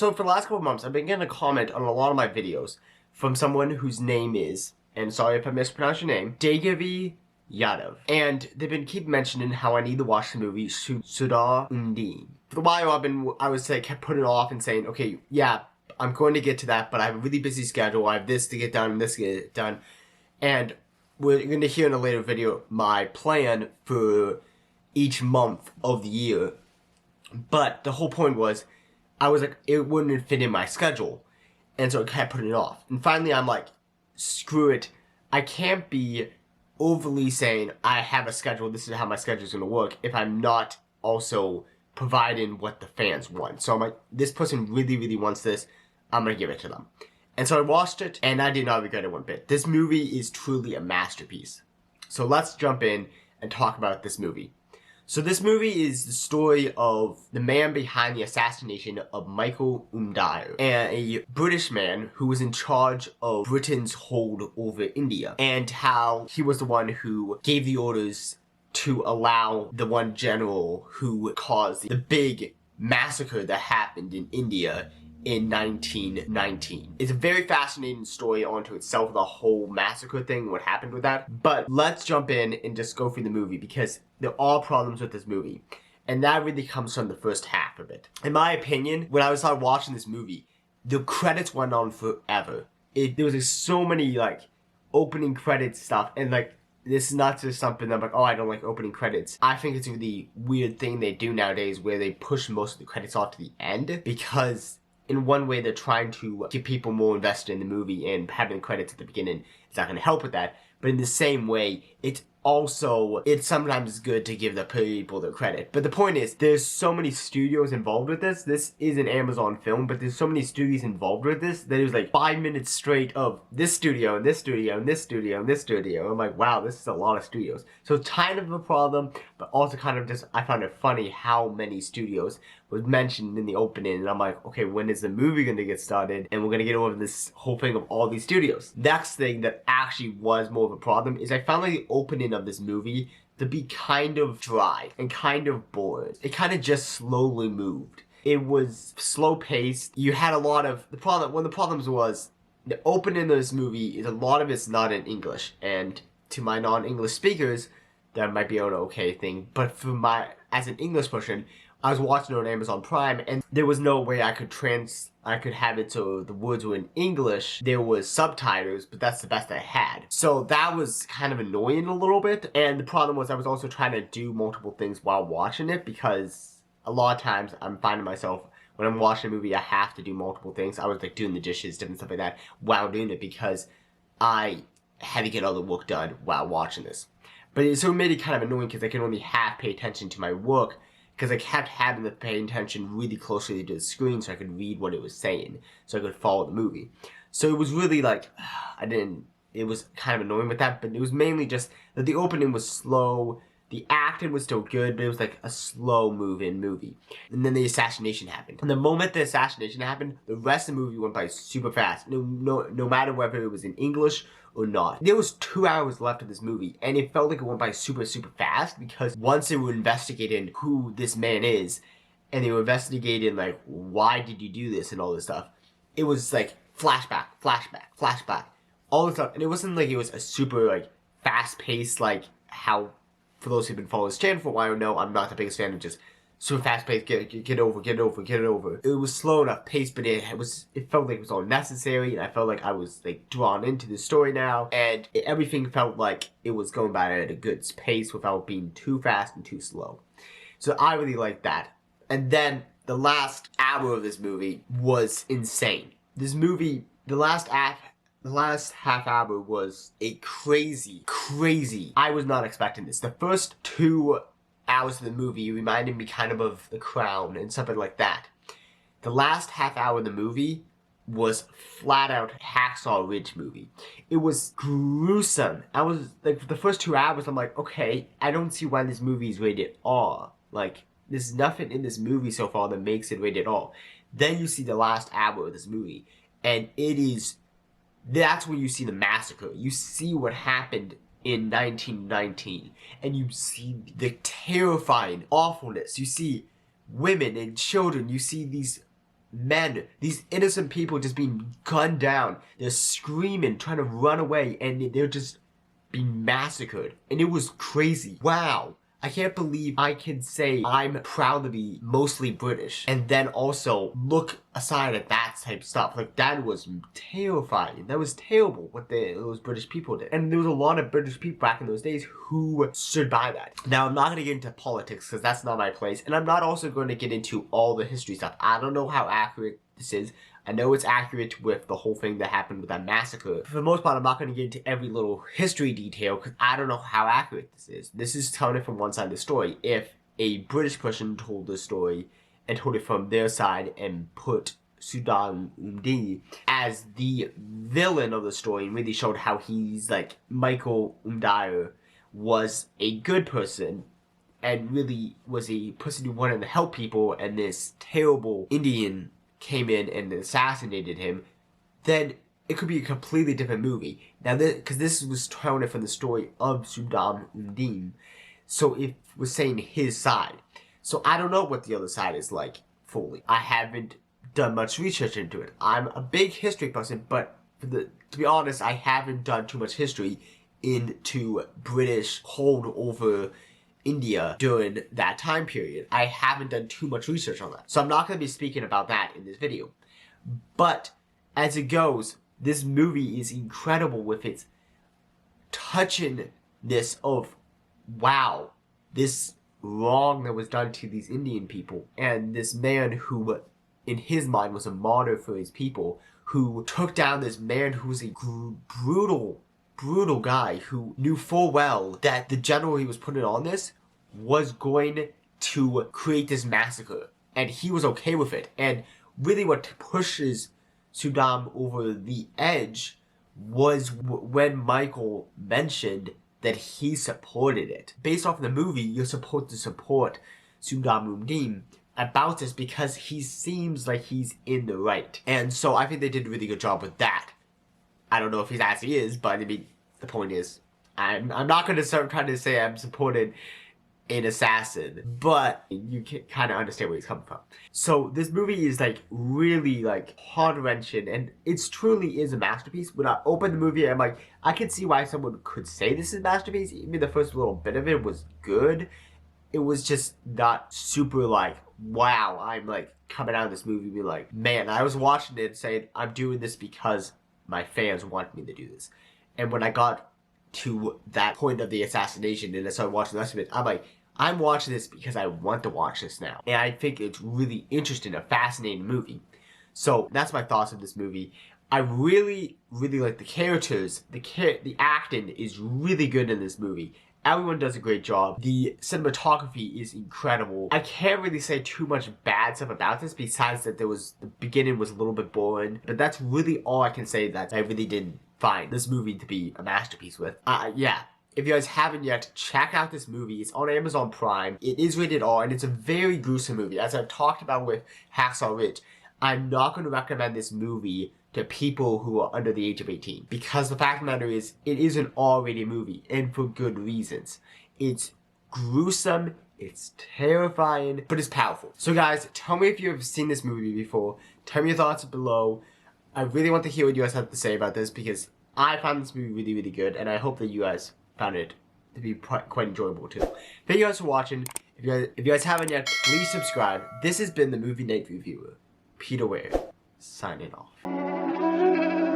So for the last couple of months, I've been getting a comment on a lot of my videos from someone whose name is, and sorry if I mispronounced your name, Degavi Yadav. And they've been keep mentioning how I need to watch the movie Sardar Udham. For a while, I was kept putting it off and saying, okay, yeah, I'm going to get to that, but I have a really busy schedule. I have this to get done and this to get done. And we're going to hear in a later video my plan for each month of the year. But the whole point was, I was like, it wouldn't fit in my schedule. And so I kept putting it off. And finally, I'm like, screw it. I can't be overly saying, I have a schedule, this is how my schedule is going to work, if I'm not also providing what the fans want. So I'm like, this person really, really wants this. I'm going to give it to them. And so I watched it, and I did not regret it one bit. This movie is truly a masterpiece. So let's jump in and talk about this movie. So this movie is the story of the man behind the assassination of Michael Umdire, a British man who was in charge of Britain's hold over India, and how he was the one who gave the orders to allow the one general who caused the big massacre that happened in India in 1919. It's a very fascinating story onto itself, the whole massacre thing, what happened with that. But let's jump in and just go through the movie, because there are problems with this movie. And that really comes from the first half of it. In my opinion, when I started watching this movie, the credits went on forever. There was so many opening credits stuff, and this is not just something I'm like, oh, I don't like opening credits. I think it's a really weird thing they do nowadays where they push most of the credits off to the end, because in one way, they're trying to get people more invested in the movie, and having credits at the beginning is not going to help with that. But in the same way, it's sometimes good to give the people their credit. But the point is, there's so many studios involved with this. This is an Amazon film, but there's so many studios involved with this that it was 5 minutes straight of this studio, and this studio, and this studio, and this studio. I'm like, wow, this is a lot of studios. So it's kind of a problem, but also kind of just, I found it funny how many studios was mentioned in the opening, and I'm like, okay, when is the movie going to get started? And we're going to get over this whole thing of all these studios. Next thing that actually was more of a problem is I found the opening of this movie to be kind of dry and kind of boring. It kind of just slowly moved. It was slow paced. You had a lot of one of the problems was the opening of this movie is a lot of it's not in English, and to my non-English speakers, that might be an okay thing. But for as an English person, I was watching it on Amazon Prime, and there was no way I could have it so the words were in English. There was subtitles, but that's the best I had. So that was kind of annoying a little bit. And the problem was I was also trying to do multiple things while watching it, because a lot of times I'm finding myself, when I'm watching a movie, I have to do multiple things. I was doing the dishes, different stuff like that while doing it, because I had to get other work done while watching this. But so it made it kind of annoying, because I could only half pay attention to my work, because I kept having to pay attention really closely to the screen so I could read what it was saying, so I could follow the movie. So it was really it was kind of annoying with that, but it was mainly just that the opening was slow, the acting was still good, but it was a slow moving movie. And then the assassination happened. And the moment the assassination happened, the rest of the movie went by super fast, no matter whether it was in English or not. There was 2 hours left of this movie, and it felt like it went by super, super fast, because once they were investigating who this man is, and they were investigating, why did you do this and all this stuff, it was flashback, flashback, flashback, all this stuff. And it wasn't it was a super, fast-paced, how, for those who've been following this channel for a while know, I'm not the biggest fan of just super fast-paced, get over. It was slow enough pace, but it felt like it was all necessary, and I felt like I was drawn into the story now, and everything felt like it was going by at a good pace without being too fast and too slow. So I really liked that. And then the last hour of this movie was insane. This movie, the last half hour was a crazy. I was not expecting this. The first 2 hours of the movie reminded me kind of The Crown and something like that. The last half hour of the movie was flat out Hacksaw Ridge movie. It was gruesome. I was for the first 2 hours, I'm like, okay, I don't see why this movie is rated R. There's nothing in this movie so far that makes it rated R. Then you see the last hour of this movie, and that's when you see the massacre. You see what happened in 1919, and you see the terrifying awfulness. You see women and children. You see these men, these innocent people just being gunned down. They're screaming, trying to run away, and they're just being massacred. And it was crazy. Wow. I can't believe I can say I'm proud to be mostly British and then also look aside at that type of stuff. Like, that was terrifying. That was terrible what those British people did. And there was a lot of British people back in those days who stood by that. Now, I'm not going to get into politics because that's not my place. And I'm not also going to get into all the history stuff. I don't know how accurate this is. I know it's accurate with the whole thing that happened with that massacre. For the most part, I'm not going to get into every little history detail because I don't know how accurate this is. This is telling it from one side of the story. If a British person told the story and told it from their side and put Sardar Udham as the villain of the story and really showed how he's like Michael Umdire was a good person and really was a person who wanted to help people, and this terrible Indian came in and assassinated him, then it could be a completely different movie. Now, because this was telling it from the story of Sardar Udham, so it was saying his side. So I don't know what the other side is like fully. I haven't done much research into it. I'm a big history person, but to be honest, I haven't done too much history into British hold over India during that time period. I haven't done too much research on that. So I'm not going to be speaking about that in this video. But as it goes, this movie is incredible with its touchingness of, wow, this wrong that was done to these Indian people. And this man who, in his mind, was a martyr for his people, who took down this man who was a brutal guy who knew full well that the general he was putting on this was going to create this massacre, and he was okay with it. And really what pushes Sardar over the edge was when Michael mentioned that he supported it. Based off of the movie, you're supposed to support Sardar Udham about this because he seems like he's in the right. And so I think they did a really good job with that. I don't know if he actually is, but I mean, the point is, I'm not going to start trying to say I'm supporting an assassin, but you can kind of understand where he's coming from. So this movie is like really like heart-wrenching, and it truly is a masterpiece. When I opened the movie, I'm like, I can see why someone could say this is a masterpiece. Even the first little bit of it was good. It was just not super like, wow, I'm like coming out of this movie and be like, man, I was watching it saying, I'm doing this because my fans want me to do this. And when I got to that point of the assassination and I started watching the rest of it, I'm like, I'm watching this because I want to watch this now. And I think it's really interesting, a fascinating movie. So that's my thoughts of this movie. I really like the characters. The acting is really good in this movie. Everyone does a great job. The cinematography is incredible. I can't really say too much bad stuff about this besides that the beginning was a little bit boring. But that's really all I can say that I really didn't find this movie to be a masterpiece with. Yeah. If you guys haven't yet, check out this movie. It's on Amazon Prime. It is rated R, and it's a very gruesome movie. As I've talked about with Hacksaw Ridge, I'm not going to recommend this movie to people who are under the age of 18. Because the fact of the matter is, it is an R-rated movie, and for good reasons. It's gruesome, it's terrifying, but it's powerful. So guys, tell me if you've seen this movie before. Tell me your thoughts below. I really want to hear what you guys have to say about this because I found this movie really good, and I hope that you guys found it to be quite enjoyable too. Thank you guys for watching. If you guys haven't yet, please subscribe. This has been the Movie Night Reviewer, Peter Ware, signing off.